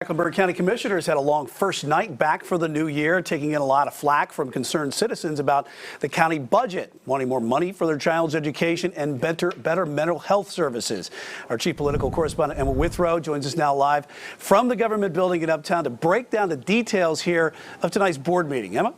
Mecklenburg County Commissioners had a long first night back for the new year, taking in a lot of flack from concerned citizens about the county budget, wanting more money for their child's education and better mental health services. Our chief political correspondent, Emma Withrow, joins us now live from the government building in Uptown to break down the details here of tonight's board meeting. Emma?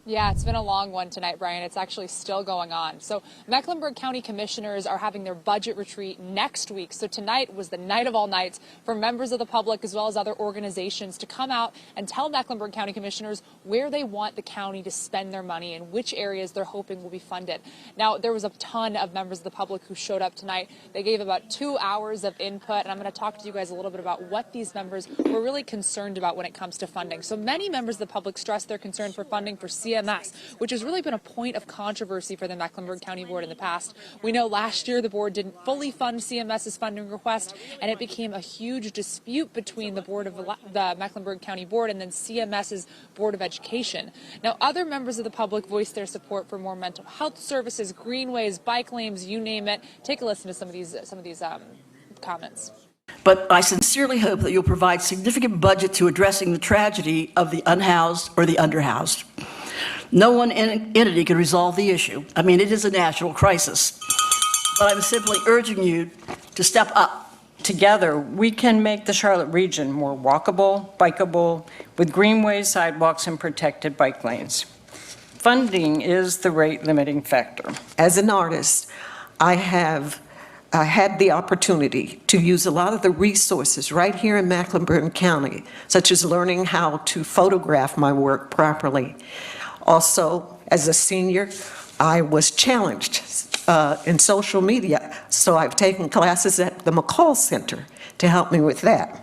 Yeah, it's been a long one tonight, Brian. It's actually still going on. So Mecklenburg County Commissioners are having their budget retreat next week. So tonight was the night of all nights for members of the public as well as other organizations to come out and tell Mecklenburg County Commissioners where they want the county to spend their money and which areas they're hoping will be funded. Now, there was a ton of members of the public who showed up tonight. They gave about 2 hours of input, and I'm going to talk to you guys a little bit about what these members were really concerned about when it comes to funding. So many members of the public stressed their concern for funding for CMS, which has really been a point of controversy for the Mecklenburg County Board in the past. We know last year the board didn't fully fund CMS's funding request, and it became a huge dispute between the the Mecklenburg County Board and then CMS's Board of Education. Now, other members of the public voiced their support for more mental health services, greenways, bike lanes, you name it. Take a listen to some of these comments. But I sincerely hope that you'll provide significant budget to addressing the tragedy of the unhoused or the underhoused. No one entity can resolve the issue. I mean, it is a national crisis. But I'm simply urging you to step up. Together, we can make the Charlotte region more walkable, bikeable, with greenways, sidewalks, and protected bike lanes. Funding is the rate-limiting factor. As an artist, I have had the opportunity to use a lot of the resources right here in Mecklenburg County, such as learning how to photograph my work properly. Also, as a senior, I was challenged in social media, so I've taken classes at the McCall Center to help me with that.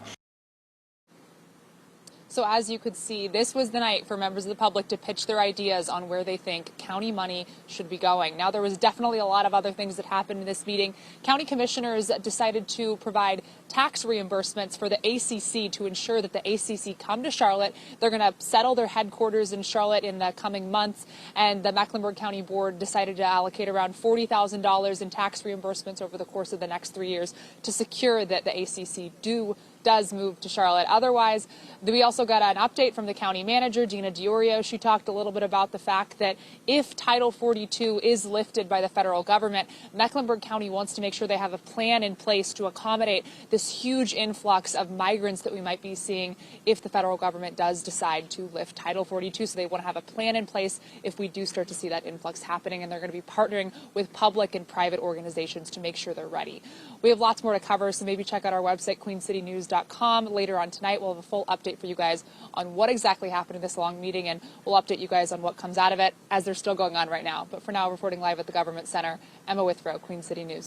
So as you could see, this was the night for members of the public to pitch their ideas on where they think county money should be going. Now, there was definitely a lot of other things that happened in this meeting. County commissioners decided to provide tax reimbursements for the ACC to ensure that the ACC come to Charlotte. They're going to settle their headquarters in Charlotte in the coming months, and the Mecklenburg County Board decided to allocate around $40,000 in tax reimbursements over the course of the next 3 years to secure that the ACC does move to Charlotte. Otherwise, we also got an update from the county manager, Gina Diorio. She talked a little bit about the fact that if Title 42 is lifted by the federal government, Mecklenburg County wants to make sure they have a plan in place to accommodate this huge influx of migrants that we might be seeing if the federal government does decide to lift Title 42. So they want to have a plan in place if we do start to see that influx happening, and they're going to be partnering with public and private organizations to make sure they're ready. We have lots more to cover, so maybe check out our website, queencitynews.com. Later on tonight, we'll have a full update for you guys on what exactly happened in this long meeting, and we'll update you guys on what comes out of it as they're still going on right now. But for now, reporting live at the Government Center, Emma Withrow, Queen City News.